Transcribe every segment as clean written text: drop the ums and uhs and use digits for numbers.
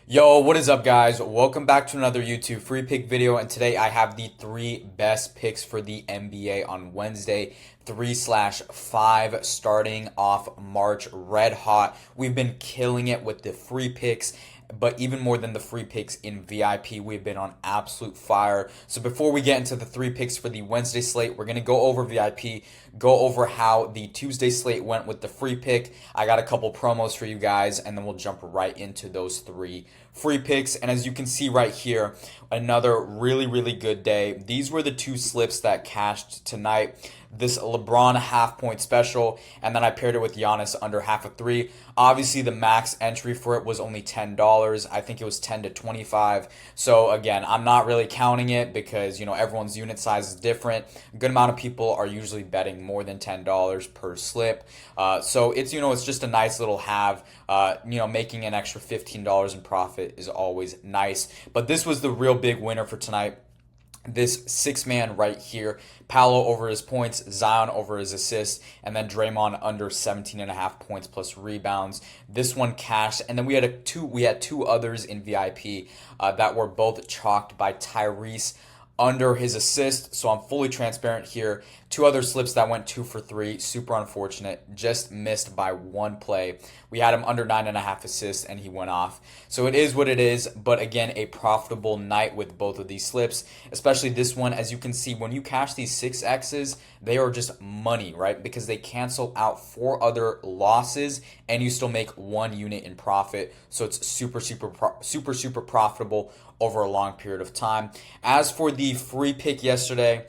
Yo, what is up, guys? Welcome back to another YouTube free pick video, and today I have the three best picks for the NBA on Wednesday, 3/5, starting off March red hot. We've been killing it with the free picks, but even more than the free picks in VIP, we've been on absolute fire. So before we get into the three picks for the Wednesday slate, we're going to go over VIP, go over how the Tuesday slate went with the free pick. I got a couple promos for you guys, and then we'll jump right into those three free picks. And as you can see right here, another really good day. These were the two slips that cashed tonight. This LeBron half point special, and then I paired it with Giannis under half a three. Obviously, the max entry for it was only $10. I think it was 10 to 25. So again, I'm not really counting it because everyone's unit size is different. A good amount of people are usually betting more than $10 per slip. So it's just a nice little have. Making an extra $15 in profit is always nice. But this was the real big winner for tonight. This six-man right here, Paolo over his points, Zion over his assists, and then Draymond under 17.5 points plus rebounds. This one cashed, and then we had two others in VIP that were both chalked by Tyrese under his assist. So I'm fully transparent here. Two other slips that went 2 for 3. Super unfortunate. Just missed by one play. We had him under 9.5 assists and he went off. So it is what it is. But again, a profitable night with both of these slips, especially this one. As you can see, when you cash these 6Xs, they are just money, right? Because they cancel out 4 other losses and you still make 1 unit in profit. So it's super profitable over a long period of time. As for the free pick yesterday,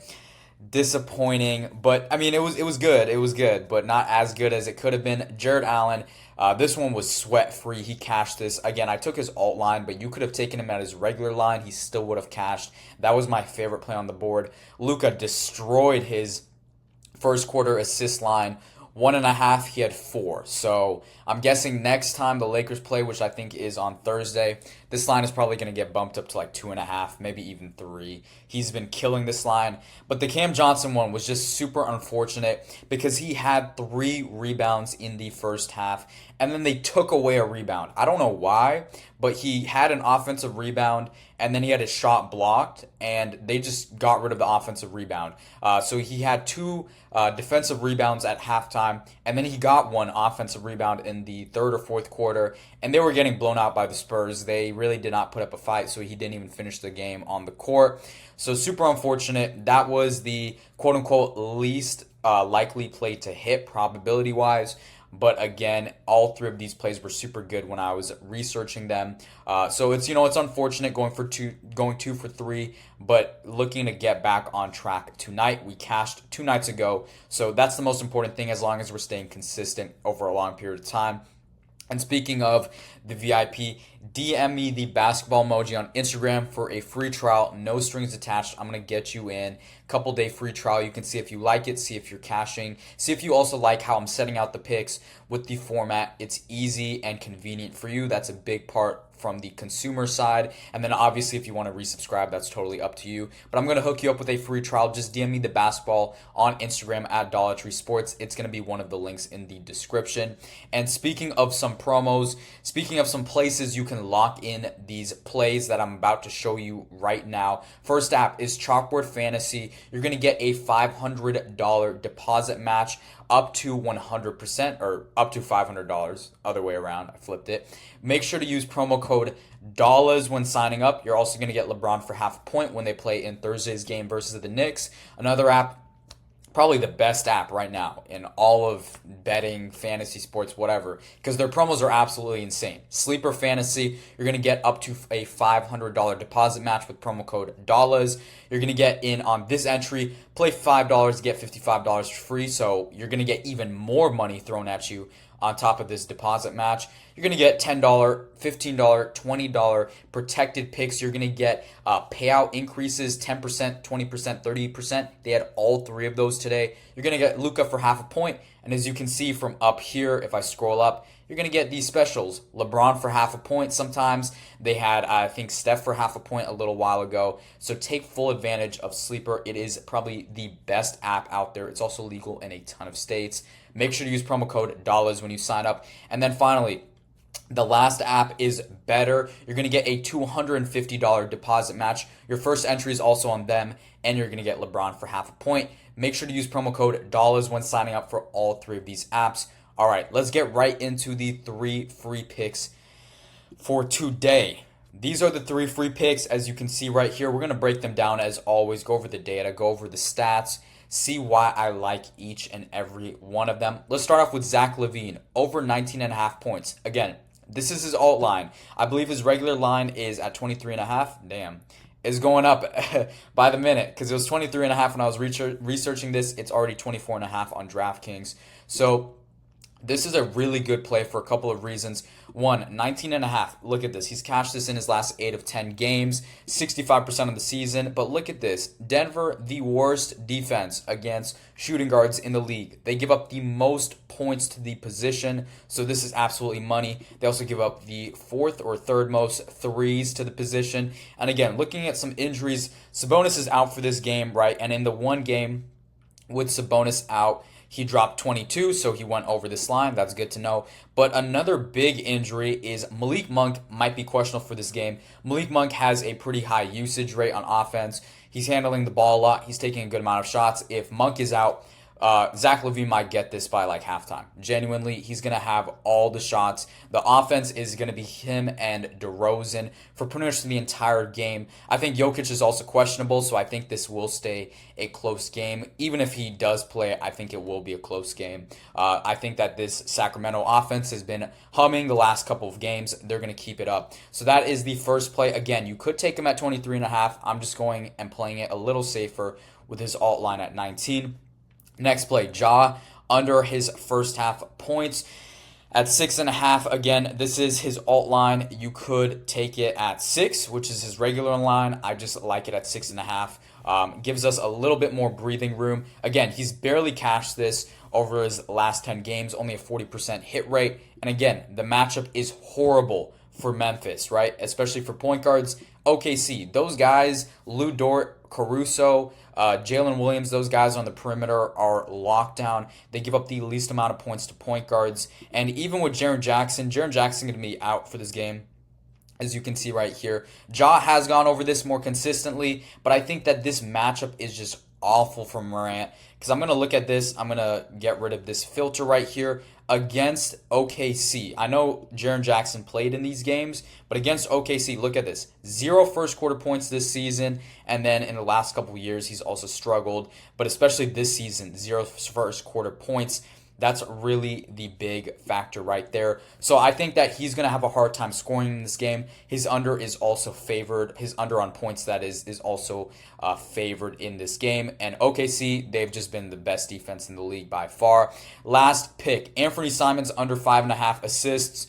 disappointing, but I mean it was good. It was good, but not as good as it could have been. Jared Allen, this one was sweat free. He cashed this. Again, I took his alt line, but you could have taken him at his regular line. He still would have cashed. That was my favorite play on the board. Luka destroyed his first quarter assist line. 1.5, he had 4. So I'm guessing next time the Lakers play, which I think is on Thursday, this line is probably going to get bumped up to like 2.5, maybe even 3. He's been killing this line. But the Cam Johnson one was just super unfortunate because he had 3 rebounds in the first half, and then they took away a rebound. I don't know why, but he had an offensive rebound, and then he had his shot blocked, and they just got rid of the offensive rebound. So he had 2 defensive rebounds at halftime, and then he got 1 offensive rebound in the third or fourth quarter, and they were getting blown out by the Spurs. They really did not put up a fight, so he didn't even finish the game on the court. So super unfortunate. That was the quote-unquote least likely play to hit probability-wise. But again, all 3 of these plays were super good when I was researching them. So it's unfortunate going 2 for 3, but looking to get back on track tonight. We cashed 2 nights ago, so that's the most important thing. As long as we're staying consistent over a long period of time. And speaking of the VIP, DM me the basketball emoji on Instagram for a free trial, no strings attached. I'm going to get you in. Couple day free trial. You can see if you like it, see if you're cashing, see if you also like how I'm setting out the picks with the format. It's easy and convenient for you. That's a big part from the consumer side. And then obviously if you want to resubscribe, that's totally up to you. But I'm going to hook you up with a free trial. Just DM me the basketball on Instagram at Dollar Tree Sports. It's going to be one of the links in the description. And speaking of some promos, speaking of some places you can lock in these plays that I'm about to show you right now. First app is Chalkboard Fantasy. You're going to get a $500 deposit match up to 100% or up to $500. Other way around. I flipped it. Make sure to use promo code dollars when signing up. You're also going to get LeBron for half a point when they play in Thursday's game versus the Knicks. Another app, probably the best app right now in all of betting, fantasy sports, whatever, because their promos are absolutely insane. Sleeper Fantasy, you're going to get up to a $500 deposit match with promo code dollars. You're going to get in on this entry, play $5, get $55 free, so you're going to get even more money thrown at you on top of this deposit match. You're going to get $10, $15, $20 protected picks. You're going to get payout increases, 10%, 20%, 30%. They had all 3 of those today. You're going to get Luka for half a point. And as you can see from up here, if I scroll up, you're going to get these specials. LeBron for half a point sometimes. They had, I think, Steph for half a point a little while ago. So take full advantage of Sleeper. It is probably the best app out there. It's also legal in a ton of states. Make sure to use promo code dollars when you sign up. And then finally, The last app is Betr. You're going to get a $250 deposit match. Your first entry is also on them, and you're going to get LeBron for half a point. Make sure to use promo code dollars when signing up for all three of these apps. All right, let's get right into the 3 free picks for today. These are the 3 free picks. As you can see right here, we're going to break them down as always, go over the data, go over the stats, see why I like each and every one of them. Let's start off with Zach LaVine, over 19.5 points. Again, this is his alt line. I believe his regular line is at 23.5. Damn. Is going up by the minute because it was 23.5 when I was researching this. It's already 24.5 on DraftKings. So this is a really good play for a couple of reasons. One, 19.5. Look at this. He's cashed this in his last 8 of 10 games, 65% of the season. But look at this. Denver, the worst defense against shooting guards in the league. They give up the most points to the position, so this is absolutely money. They also give up the 4th or 3rd most threes to the position. And again, looking at some injuries, Sabonis is out for this game, right? And in the one game with Sabonis out, he dropped 22, so he went over this line. That's good to know. But another big injury is Malik Monk might be questionable for this game. Malik Monk has a pretty high usage rate on offense. He's handling the ball a lot. He's taking a good amount of shots. If Monk is out, Zach LaVine might get this by like halftime. Genuinely, he's going to have all the shots. The offense is going to be him and DeRozan for pretty much the entire game. I think Jokic is also questionable, so I think this will stay a close game. Even if he does play, I think it will be a close game. I think that this Sacramento offense has been humming the last couple of games. They're going to keep it up. So that is the first play. Again, you could take him at 23.5. I'm just going and playing it a little safer with his alt line at 19. Next play, Ja under his first half points at 6.5. Again, this is his alt line. You could take it at 6, which is his regular line. I just like it at 6.5. Gives us a little bit more breathing room. Again, he's barely cashed this over his last 10 games, only a 40% hit rate. And again, the matchup is horrible for Memphis, right? Especially for point guards. OKC, those guys, Lou Dort, Caruso, Jalen Williams, those guys on the perimeter are locked down. They give up the least amount of points to point guards. And even with Jaren Jackson going to be out for this game, as you can see right here. Ja has gone over this more consistently, but I think that this matchup is just awful for Morant. Because I'm going to look at this. I'm going to get rid of this filter right here against OKC. I know Jaren Jackson played in these games, but against OKC, look at this. 0 first quarter points this season, and then in the last couple of years, he's also struggled. But especially this season, 0 first quarter points. That's really the big factor right there. So I think that he's going to have a hard time scoring in this game. His under is also favored. His under on points, that is also favored in this game. And OKC, they've just been the best defense in the league by far. Last pick, Anthony Simons under 5.5 assists.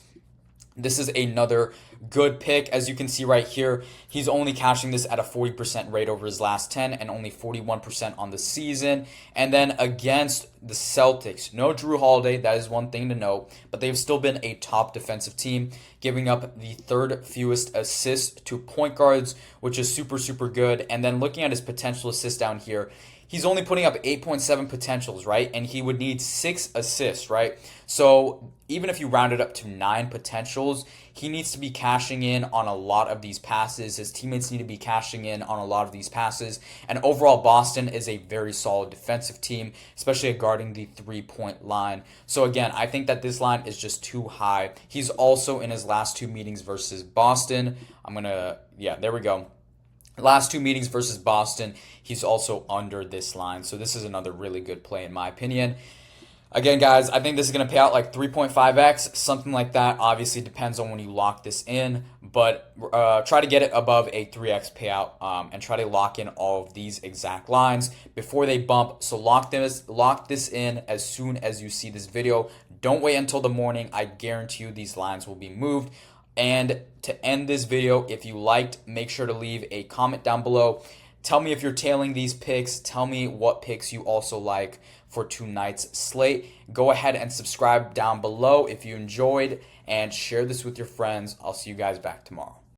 This is another good pick. As you can see right here, he's only cashing this at a 40% rate over his last 10 and only 41% on the season. And then against the Celtics, no Drew Holiday, that is one thing to note, but they've still been a top defensive team, giving up the 3rd fewest assists to point guards, which is super, super good. And then looking at his potential assists down here, he's only putting up 8.7 potentials, right? And he would need 6 assists, right? So even if you round it up to 9 potentials, he needs to be cashing in on a lot of these passes. His teammates need to be cashing in on a lot of these passes. And overall, Boston is a very solid defensive team, especially guarding the 3-point line. So again, I think that this line is just too high. He's also in his last 2 meetings versus Boston. There we go. Last 2 meetings versus Boston, he's also under this line. So this is another really good play in my opinion. Again, guys, I think this is going to pay out like 3.5x, something like that. Obviously, depends on when you lock this in, but try to get it above a 3x payout and try to lock in all of these exact lines before they bump. So lock this in as soon as you see this video. Don't wait until the morning. I guarantee you these lines will be moved. And to end this video, if you liked, make sure to leave a comment down below. Tell me if you're tailing these picks. Tell me what picks you also like for tonight's slate. Go ahead and subscribe down below if you enjoyed, and share this with your friends. I'll see you guys back tomorrow.